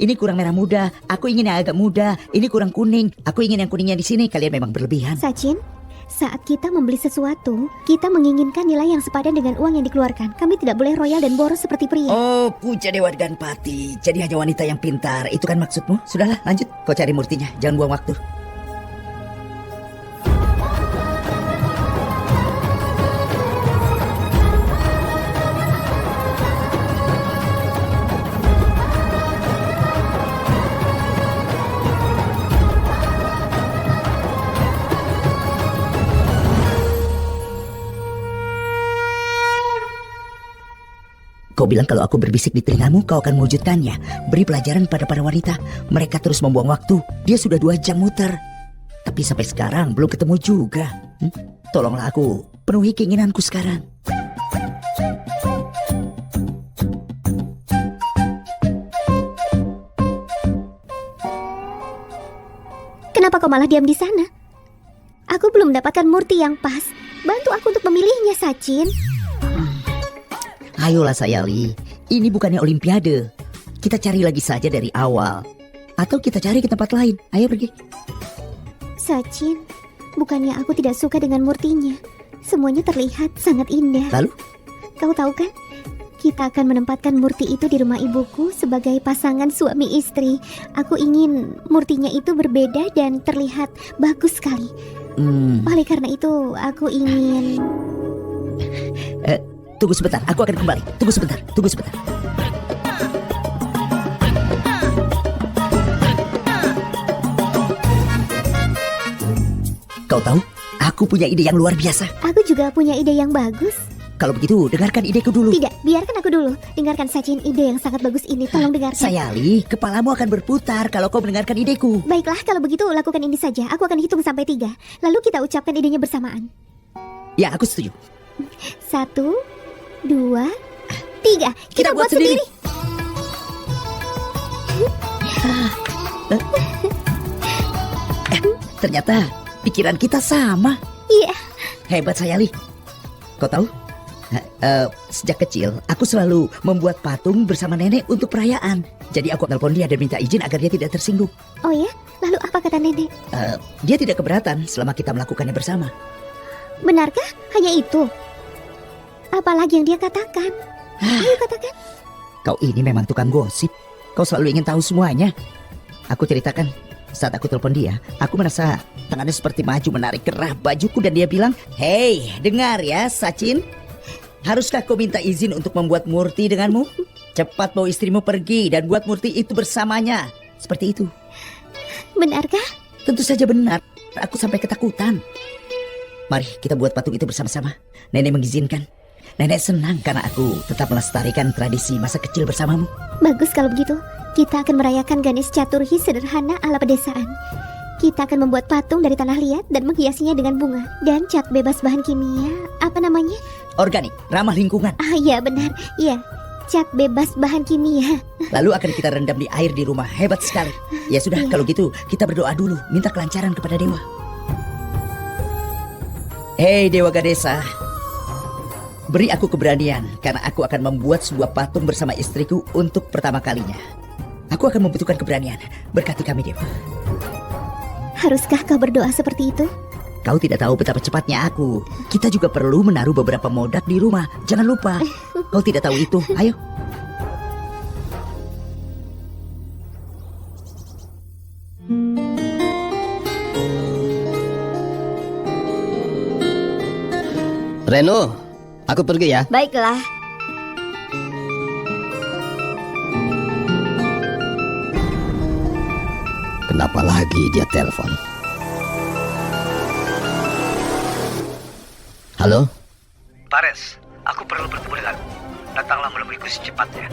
Ini kurang merah muda, aku ingin yang agak muda. Ini kurang kuning, aku ingin yang kuningnya di sini. Kalian memang berlebihan. Sachin, saat kita membeli sesuatu, kita menginginkan nilai yang sepadan dengan uang yang dikeluarkan. Kami tidak boleh royal dan boros seperti pria. Oh, puja Dewa Ganpati. Jadi hanya wanita yang pintar. Itu kan maksudmu? Sudahlah, lanjut. Kau cari murtinya, jangan buang waktu. Kau bilang kalau aku berbisik di telingamu, kau akan mewujudkannya. Beri pelajaran pada para wanita. Mereka terus membuang waktu. Dia sudah 2 jam muter. Tapi sampai sekarang belum ketemu juga. Tolonglah aku, penuhi keinginanku sekarang. Kenapa kau malah diam di sana? Aku belum mendapatkan murti yang pas. Bantu aku untuk memilihnya, Sachin. Ayolah Sayali, ini bukannya olimpiade. Kita cari lagi saja dari awal. Atau kita cari ke tempat lain. Ayo pergi. Sachin, bukannya aku tidak suka dengan murtinya. Semuanya terlihat sangat indah. Lalu? Kau tahu kan? Kita akan menempatkan murti itu di rumah ibuku sebagai pasangan suami istri. Aku ingin murtinya itu berbeda dan terlihat bagus sekali. Oleh karena itu, aku ingin... Tunggu sebentar, aku akan kembali. Tunggu sebentar. Kau tahu, aku punya ide yang luar biasa. Aku juga punya ide yang bagus. Kalau begitu, dengarkan ideku dulu. Tidak, biarkan aku dulu. Dengarkan Sachin, ide yang sangat bagus ini. Tolong dengarkan. Sayali, kepalamu akan berputar kalau kau mendengarkan ideku. Baiklah, kalau begitu lakukan ini saja. Aku akan hitung sampai 3. Lalu kita ucapkan idenya bersamaan. Ya, aku setuju. 1, 2, 3. Kita buat sendiri. Ternyata pikiran kita sama. Iya. Hebat Sayali. Kau tahu? Sejak kecil aku selalu membuat patung bersama nenek untuk perayaan. Jadi aku telepon dia dan minta izin agar dia tidak tersinggung. Oh ya? Lalu apa kata nenek? Dia tidak keberatan selama kita melakukannya bersama. Benarkah? Hanya itu? Apalagi yang dia katakan? Ayo katakan. Kau ini memang tukang gosip. Kau selalu ingin tahu semuanya. Aku ceritakan, saat aku telepon dia, aku merasa tangannya seperti maju menarik kerah bajuku dan dia bilang, "Hei, dengar ya Sachin. Haruskah kau minta izin untuk membuat murti denganmu? Cepat bawa istrimu pergi dan buat murti itu bersamanya." Seperti itu. Benarkah? Tentu saja benar. Aku sampai ketakutan. Mari kita buat patung itu bersama-sama. Nenek mengizinkan. Nenek senang karena aku tetap melestarikan tradisi masa kecil bersamamu. Bagus kalau begitu. Kita akan merayakan Ganesh Chaturthi sederhana ala pedesaan. Kita akan membuat patung dari tanah liat dan menghiasinya dengan bunga. Dan cat bebas bahan kimia. Apa namanya? Organik, ramah lingkungan. Iya benar. Iya, cat bebas bahan kimia. Lalu akan kita rendam di air di rumah. Hebat sekali. Ya sudah, kalau gitu kita berdoa dulu. Minta kelancaran kepada dewa. Hei Dewa Ganesha, beri aku keberanian karena aku akan membuat sebuah patung bersama istriku untuk pertama kalinya. Aku akan membutuhkan keberanian. Berkati kami Dewa. Haruskah kau berdoa seperti itu? Kau tidak tahu betapa cepatnya aku. Kita juga perlu menaruh beberapa modak di rumah. Jangan lupa. Kau tidak tahu itu. Ayo. Reno, aku pergi ya. Baiklah. Kenapa lagi dia telepon? Halo? Pares, aku perlu bertemu denganmu. Datanglah menemuiku secepatnya.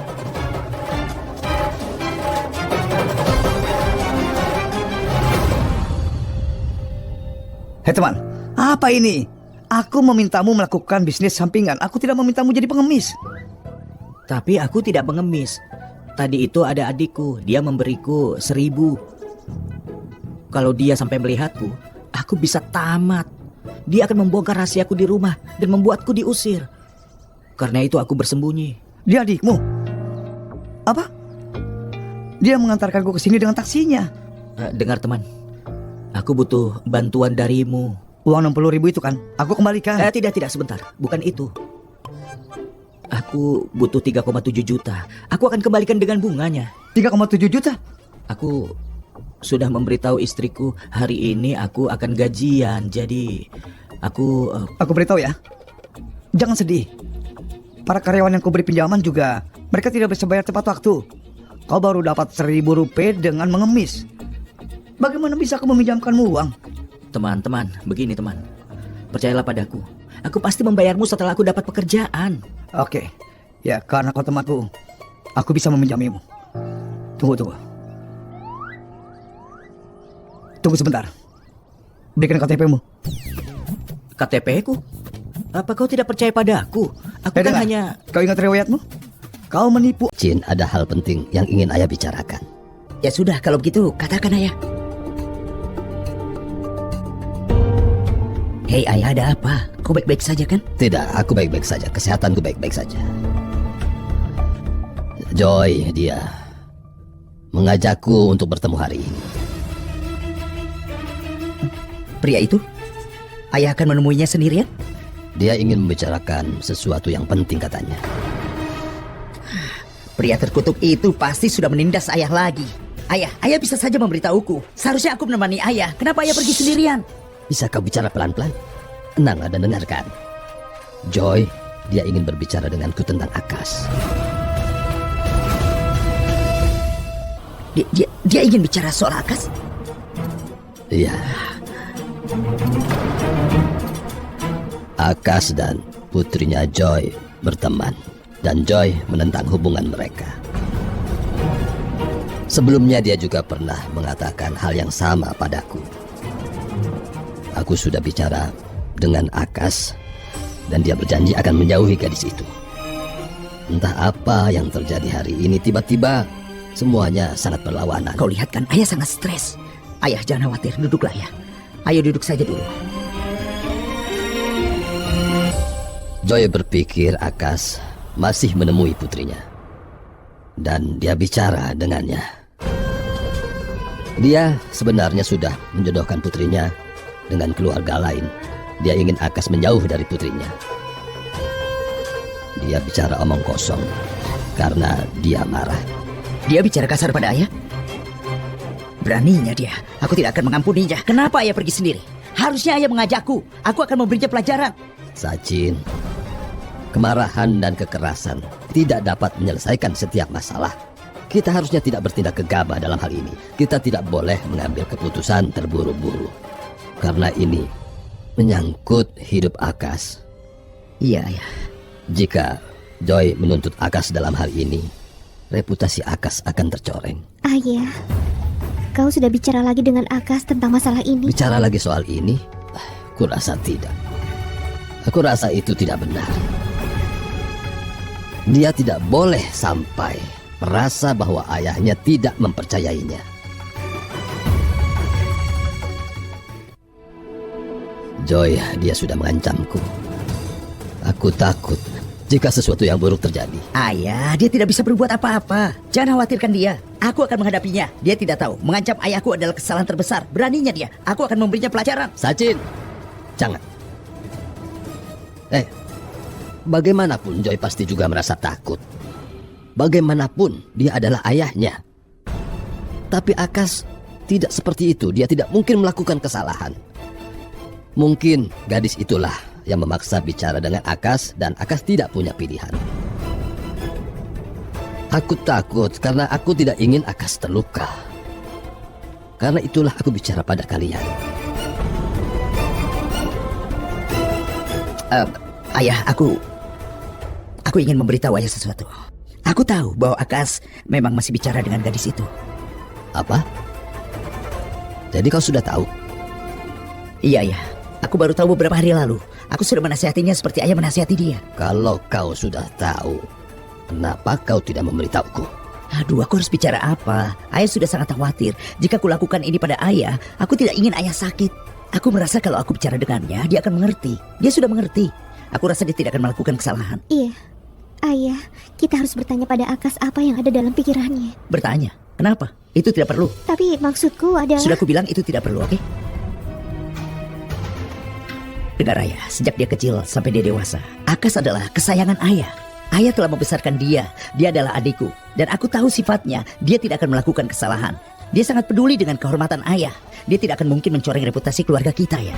Hei teman, apa ini? Aku memintamu melakukan bisnis sampingan. Aku tidak memintamu jadi pengemis. Tapi aku tidak pengemis. Tadi itu ada adikku, dia memberiku 1.000. Kalau dia sampai melihatku, aku bisa tamat. Dia akan membongkar rahasiaku di rumah dan membuatku diusir. Karena itu aku bersembunyi. Dia adikmu? Apa? Dia mengantarkanku ke sini dengan taksinya. Dengar teman, aku butuh bantuan darimu. Uang 60.000 itu kan, aku kembalikan. Tidak, sebentar. Bukan itu. Aku butuh 3,7 juta. Aku akan kembalikan dengan bunganya. 3,7 juta? Aku sudah memberitahu istriku hari ini aku akan gajian. Jadi aku beritahu ya, jangan sedih. Para karyawan yang kau beri pinjaman juga, mereka tidak bisa bayar tepat waktu. Kau baru dapat 1.000 rupiah dengan mengemis. Bagaimana bisa aku meminjamkanmu uang? Teman-teman, begini teman. Percayalah padaku. Aku pasti membayarmu setelah aku dapat pekerjaan. Oke, ya karena kau temanku, aku bisa meminjamimu. Tunggu. Tunggu sebentar. Berikan KTP-mu. KTP-ku? Apa kau tidak percaya padaku? Aku kan dengar. hanya... Kau ingat riwayatmu? Kau menipu. Jin, ada hal penting yang ingin ayah bicarakan. Ya sudah, kalau begitu katakan ayah. Hei ayah, ada apa? Kau baik-baik saja kan? Tidak, aku baik-baik saja. Kesehatanku baik-baik saja. Joy, dia mengajakku untuk bertemu hari ini. Pria itu? Ayah akan menemuinya sendirian? Dia ingin membicarakan sesuatu yang penting katanya. Pria terkutuk itu pasti sudah menindas ayah lagi. Ayah bisa saja memberitahuku. Seharusnya aku menemani ayah. Kenapa ayah pergi sendirian? Bisa kau bicara pelan-pelan? Tenanglah dan dengarkan. Joy, dia ingin berbicara denganku tentang Akas. Dia ingin bicara soal Akas? Iya. Akas dan putrinya Joy berteman, dan Joy menentang hubungan mereka. Sebelumnya dia juga pernah mengatakan hal yang sama padaku. Aku sudah bicara dengan Akas, dan dia berjanji akan menjauhi gadis itu. Entah apa yang terjadi hari ini, tiba-tiba semuanya sangat berlawanan. Kau lihat kan, ayah sangat stres. Ayah jangan khawatir, duduklah ya. Ayo duduk saja dulu. Joy berpikir Akas masih menemui putrinya, dan dia bicara dengannya. Dia sebenarnya sudah menjodohkan putrinya dengan keluarga lain. Dia ingin Akas menjauh dari putrinya. Dia bicara omong kosong karena dia marah. Dia bicara kasar pada ayah? Beraninya dia. Aku tidak akan mengampuninya. Kenapa ayah pergi sendiri? Harusnya ayah mengajakku. Aku akan memberinya pelajaran. Sachin, kemarahan dan kekerasan tidak dapat menyelesaikan setiap masalah. Kita harusnya tidak bertindak gegabah dalam hal ini. Kita tidak boleh mengambil keputusan terburu-buru, karena ini menyangkut hidup Akas. Iya, ayah. Jika Joy menuntut Akas dalam hal ini, reputasi Akas akan tercoreng. Ayah, kau sudah bicara lagi dengan Akas tentang masalah ini? Bicara lagi soal ini? Aku rasa tidak. Aku rasa itu tidak benar. Dia tidak boleh sampai merasa bahwa ayahnya tidak mempercayainya. Joy, dia sudah mengancamku. Aku takut jika sesuatu yang buruk terjadi. Ayah, dia tidak bisa berbuat apa-apa. Jangan khawatirkan dia. Aku akan menghadapinya. Dia tidak tahu. Mengancam ayahku adalah kesalahan terbesar. Beraninya dia. Aku akan memberinya pelajaran. Sachin, jangan. Bagaimanapun Joy pasti juga merasa takut. Bagaimanapun dia adalah ayahnya. Tapi Akas tidak seperti itu. Dia tidak mungkin melakukan kesalahan. Mungkin gadis itulah yang memaksa bicara dengan Akas, dan Akas tidak punya pilihan. Aku takut karena aku tidak ingin Akas terluka. Karena itulah aku bicara pada kalian. Ayah, aku ingin memberitahu ayah sesuatu. Aku tahu bahwa Akas memang masih bicara dengan gadis itu. Apa? Jadi kau sudah tahu? Iya, ayah. Aku baru tahu beberapa hari lalu. Aku sudah menasihatinya seperti ayah menasihati dia. Kalau kau sudah tahu, kenapa kau tidak memberitahuku? Aduh, aku harus bicara apa? Ayah sudah sangat khawatir. Jika kulakukan ini pada ayah, aku tidak ingin ayah sakit. Aku merasa kalau aku bicara dengannya, dia akan mengerti. Dia sudah mengerti. Aku rasa dia tidak akan melakukan kesalahan. Iya, ayah, kita harus bertanya pada Akas apa yang ada dalam pikirannya. Bertanya? Kenapa? Itu tidak perlu. Tapi maksudku adalah... Sudah aku bilang itu tidak perlu, oke? Dengar ayah, sejak dia kecil sampai dia dewasa, Akas adalah kesayangan ayah. Ayah telah membesarkan dia. Dia adalah adikku. Dan aku tahu sifatnya. Dia tidak akan melakukan kesalahan. Dia sangat peduli dengan kehormatan ayah. Dia tidak akan mungkin mencoreng reputasi keluarga kita ya.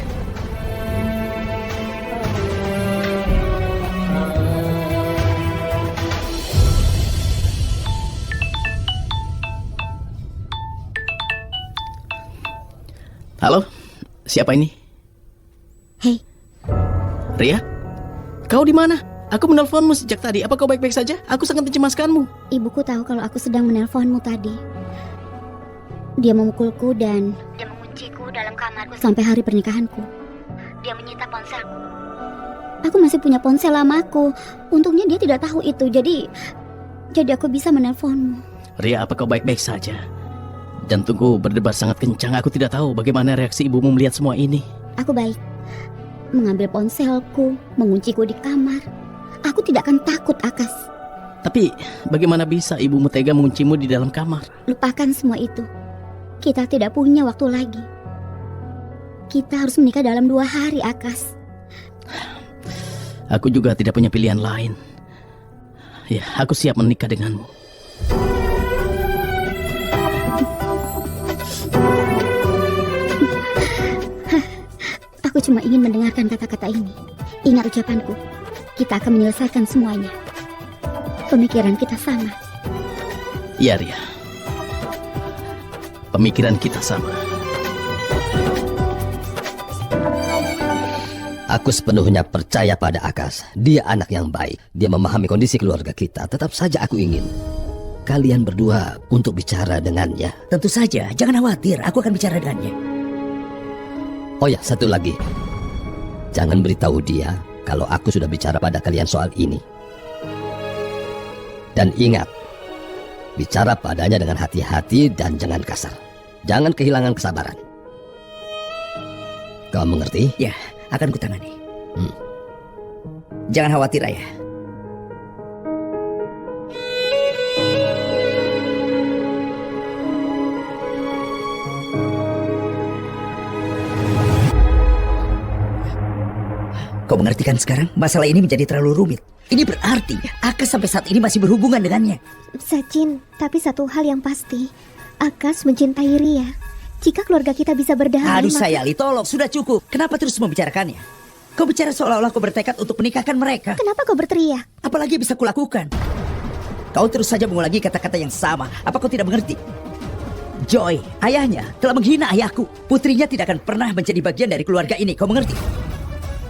Halo, siapa ini? Hei, Ria? Kau di mana? Aku menelponmu sejak tadi. Apa kau baik-baik saja? Aku sangat mencemaskanmu. ibuku tahu kalau aku sedang menelponmu tadi. Dia memukulku dan... Dia mengunciku dalam kamarku sampai hari pernikahanku. Dia menyita ponselku. Aku masih punya ponsel lamaku. Untungnya dia tidak tahu itu, jadi aku bisa menelponmu. Ria, apa kau baik-baik saja? Jantungku berdebar sangat kencang. Aku tidak tahu bagaimana reaksi ibumu melihat semua ini. Aku baik. Mengambil ponselku, mengunciku di kamar. Aku tidak akan takut, Akas. Tapi bagaimana bisa ibumu tega menguncimu di dalam kamar? Lupakan semua itu. Kita tidak punya waktu lagi. Kita harus menikah dalam 2 hari, Akas. Aku juga tidak punya pilihan lain. Ya, aku siap menikah denganmu. Aku cuma ingin mendengarkan kata-kata ini. Ingat ucapanku. Kita akan menyelesaikan semuanya. Pemikiran kita sama. Ya, Ria. Pemikiran kita sama. Aku sepenuhnya percaya pada Akas. Dia anak yang baik. Dia memahami kondisi keluarga kita. Tetap saja aku ingin kalian berdua untuk bicara dengannya. Tentu saja, jangan khawatir. Aku akan bicara dengannya. Oh ya, satu lagi. Jangan beritahu dia kalau aku sudah bicara pada kalian soal ini. Dan ingat, bicara padanya dengan hati-hati dan jangan kasar. Jangan kehilangan kesabaran. Kau mengerti? Ya, akan kutangani. Jangan khawatir, ayah. Kau mengerti kan sekarang? Masalah ini menjadi terlalu rumit. Ini berarti Akas sampai saat ini masih berhubungan dengannya. Sachin, tapi satu hal yang pasti. Akas mencintai Ria. Jika keluarga kita bisa berdamai, Aduh maka- Sayali, tolong, sudah cukup. Kenapa terus membicarakannya? Kau bicara seolah-olah kau bertekad untuk menikahkan mereka. Kenapa kau berteriak? Apalagi bisa kulakukan? Kau terus saja mengulangi kata-kata yang sama. Apa kau tidak mengerti? Joy, ayahnya telah menghina ayahku. Putrinya tidak akan pernah menjadi bagian dari keluarga ini. Kau mengerti?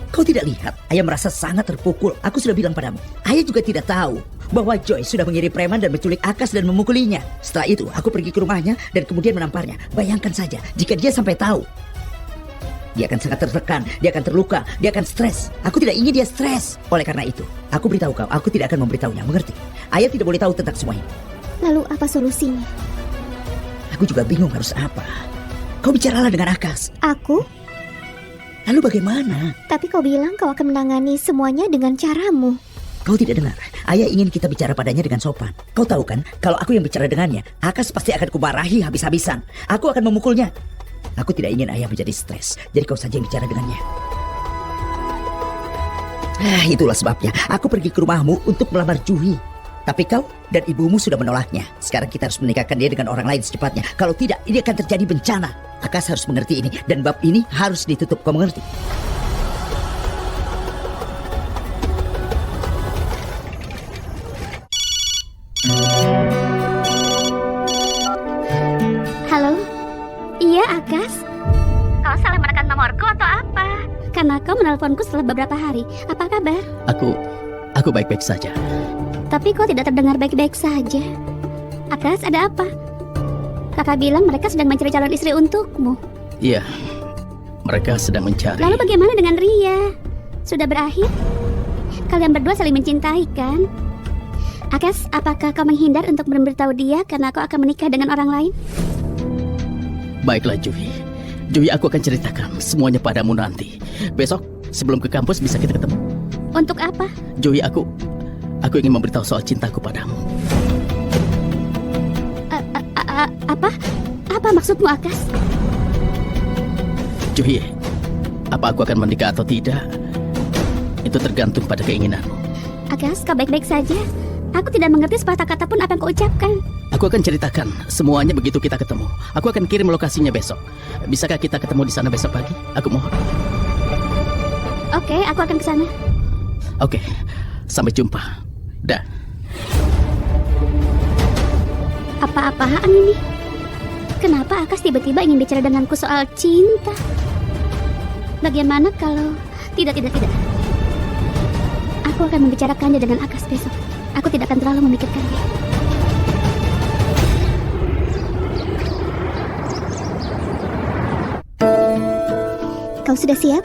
Kau tidak lihat, ayah merasa sangat terpukul. Aku sudah bilang padamu. Ayah juga tidak tahu bahwa Joy sudah mengirim preman dan menculik Akas dan memukulinya. Setelah itu, aku pergi ke rumahnya dan kemudian menamparnya. Bayangkan saja, jika dia sampai tahu. Dia akan sangat tertekan, dia akan terluka, dia akan stres. Aku tidak ingin dia stres. Oleh karena itu, aku beritahu kau, aku tidak akan memberitahunya, mengerti? Ayah tidak boleh tahu tentang semua ini. Lalu apa solusinya? Aku juga bingung harus apa. Kau bicaralah dengan Akas. Aku? Lalu bagaimana? Tapi kau bilang kau akan menangani semuanya dengan caramu. Kau tidak dengar? Ayah ingin kita bicara padanya dengan sopan. Kau tahu kan, kalau aku yang bicara dengannya, Akas pasti akan kumarahi habis-habisan. Aku akan memukulnya. Aku tidak ingin ayah menjadi stres. Jadi kau saja yang bicara dengannya. Itulah sebabnya aku pergi ke rumahmu untuk melamar Juhi. Tapi kau dan ibumu sudah menolaknya. Sekarang kita harus menikahkan dia dengan orang lain secepatnya. Kalau tidak, ini akan terjadi bencana. Akas harus mengerti ini. Dan bab ini harus ditutup. Kau mengerti? Halo? Iya, Akas? Kau salah menekan nomorku atau apa? Karena kau menelponku setelah beberapa hari. Apa kabar? Aku baik-baik saja. Tapi kau tidak terdengar baik-baik saja. Akas, ada apa? Kakak bilang mereka sedang mencari calon istri untukmu. Iya, mereka sedang mencari. Lalu bagaimana dengan Ria? Sudah berakhir? Kalian berdua saling mencintai, kan? Akas, apakah kau menghindar untuk memberitahu dia karena kau akan menikah dengan orang lain? Baiklah, Juhi. Juhi, aku akan ceritakan semuanya padamu nanti. Besok, sebelum ke kampus bisa kita ketemu. Untuk apa? Juhi, aku ingin memberitahu soal cintaku padamu. Apa? Apa maksudmu, Akas? Juhi, apa aku akan menikah atau tidak? Itu tergantung pada keinginanmu. Akas, kau baik-baik saja. Aku tidak mengerti sepatah kata pun apa yang kau ucapkan. Aku akan ceritakan semuanya begitu kita ketemu. Aku akan kirim lokasinya besok. Bisakah kita ketemu di sana besok pagi? Aku mohon. Oke, aku akan ke sana. Oke, sampai jumpa. Dah. Apa-apaan ini? Kenapa Akas tiba-tiba ingin bicara denganku soal cinta? Bagaimana kalau... Tidak. Aku akan membicarakannya dengan Akas besok. Aku tidak akan terlalu memikirkannya. Kau sudah siap?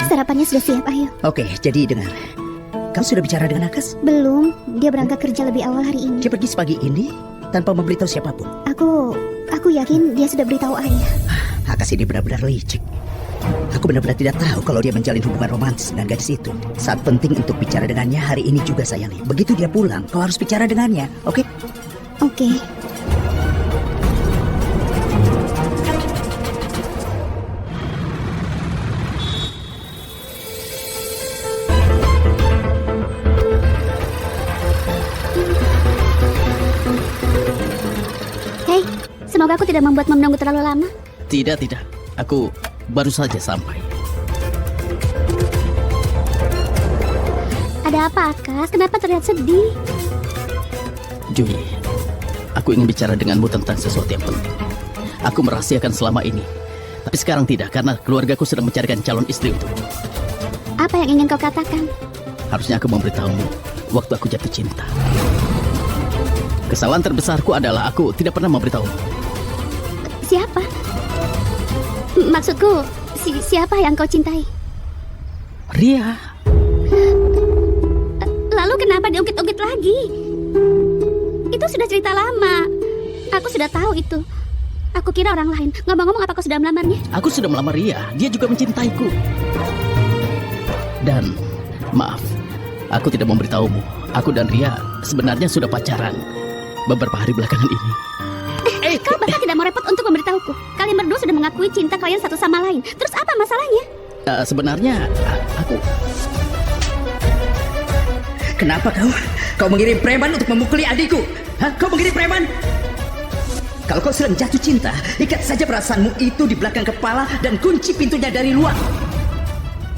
Sarapannya sudah siap, ayo. Oke, jadi dengar. Kau sudah bicara dengan Akas? Belum, dia berangkat kerja lebih awal hari ini. Dia pergi sepagi ini tanpa memberitahu siapapun. Aku yakin dia sudah beritahu ayah. Akas ini benar-benar licik. Aku benar-benar tidak tahu kalau dia menjalin hubungan romantis dengan gadis itu. Saat penting untuk bicara dengannya hari ini juga, Sayali. Begitu dia pulang, kau harus bicara dengannya, oke? Oke. Hei, semoga aku tidak membuatmu menunggu terlalu lama. Tidak. Aku baru saja sampai. Ada apa, Akas? Kenapa terlihat sedih? Juhi, aku ingin bicara denganmu tentang sesuatu yang penting. Aku merahasiakan selama ini. Tapi sekarang tidak, karena keluargaku sedang mencarikan calon istri untukku. Apa yang ingin kau katakan? Harusnya aku memberitahumu waktu aku jatuh cinta. Kesalahan terbesarku adalah aku tidak pernah memberitahumu. Siapa? Maksudku, siapa yang kau cintai? Ria. Lalu kenapa diungkit-ungkit lagi? Itu sudah cerita lama. Aku sudah tahu itu. Aku kira orang lain. Ngomong-ngomong, apa kau sudah melamarnya? Aku sudah melamar Ria. Dia juga mencintaiku. Dan maaf, aku tidak memberitahumu. Aku dan Ria sebenarnya sudah pacaran beberapa hari belakangan ini. Kau bahkan tidak mau repot untuk memberitahuku. Kalian berdua sudah mengakui cinta kalian satu sama lain. Terus apa masalahnya? Sebenarnya aku... Kenapa kau mengirim preman untuk memukuli adikku? Hah? Kau mengirim preman? Kalau kau sedang jatuh cinta, ikat saja perasaanmu itu di belakang kepala dan kunci pintunya dari luar.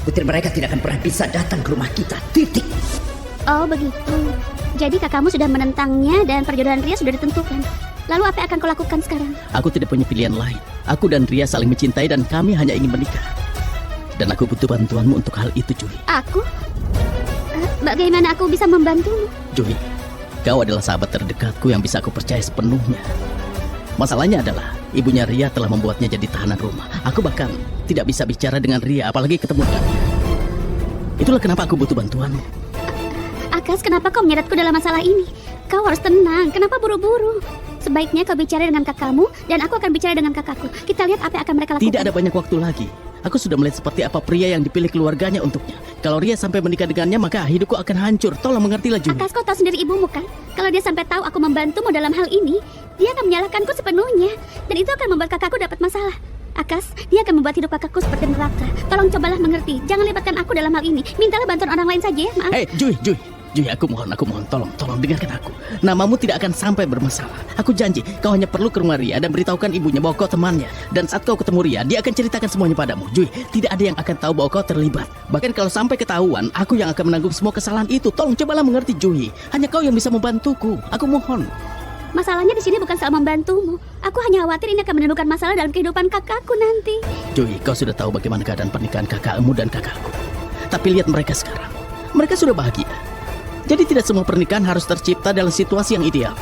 Putri mereka tidak akan pernah bisa datang ke rumah kita. Titik. Oh begitu. Jadi kakakmu sudah menentangnya dan perjodohan Ria sudah ditentukan. Lalu apa yang akan kau lakukan sekarang? Aku tidak punya pilihan lain. Aku dan Ria saling mencintai dan kami hanya ingin menikah. Dan aku butuh bantuanmu untuk hal itu, Juhi. Aku? Bagaimana aku bisa membantumu? Juhi, kau adalah sahabat terdekatku yang bisa aku percaya sepenuhnya. Masalahnya adalah ibunya Ria telah membuatnya jadi tahanan rumah. Aku bahkan tidak bisa bicara dengan Ria, apalagi ketemu dengannya. Itulah kenapa aku butuh bantuanmu. Akas, kenapa kau menyeretku dalam masalah ini? Kau harus tenang, kenapa buru-buru? Sebaiknya kau bicara dengan kakakmu dan aku akan bicara dengan kakakku. Kita lihat apa yang akan mereka lakukan. Tidak ada banyak waktu lagi. Aku sudah melihat seperti apa pria yang dipilih keluarganya untuknya. Kalau Ria sampai menikah dengannya, maka hidupku akan hancur. Tolong mengertilah, Juhi. Akas, kau tahu sendiri ibumu kan? Kalau dia sampai tahu aku membantumu dalam hal ini, dia akan menyalahkanku sepenuhnya. Dan itu akan membuat kakakku dapat masalah. Akas, dia akan membuat hidup kakakku seperti neraka. Tolong cobalah mengerti. Jangan libatkan aku dalam hal ini. Mintalah bantuan orang lain saja ya, maaf. Hei, Juhi, aku mohon, tolong dengarkan aku. Namamu tidak akan sampai bermasalah. Aku janji, kau hanya perlu ke rumah Ria dan beritahukan ibunya bahwa kau temannya. Dan saat kau ketemu Ria, dia akan ceritakan semuanya padamu. Juhi, tidak ada yang akan tahu bahwa kau terlibat. Bahkan kalau sampai ketahuan, aku yang akan menanggung semua kesalahan itu. Tolong cobalah mengerti, Juhi. Hanya kau yang bisa membantuku. Aku mohon. Masalahnya di sini bukan soal membantumu. Aku hanya khawatir ini akan menimbulkan masalah dalam kehidupan kakakku nanti. Juhi, kau sudah tahu bagaimana keadaan pernikahan kakakmu dan kakakku. Tapi lihat mereka sekarang. Mereka sudah bahagia. Jadi tidak semua pernikahan harus tercipta dalam situasi yang ideal.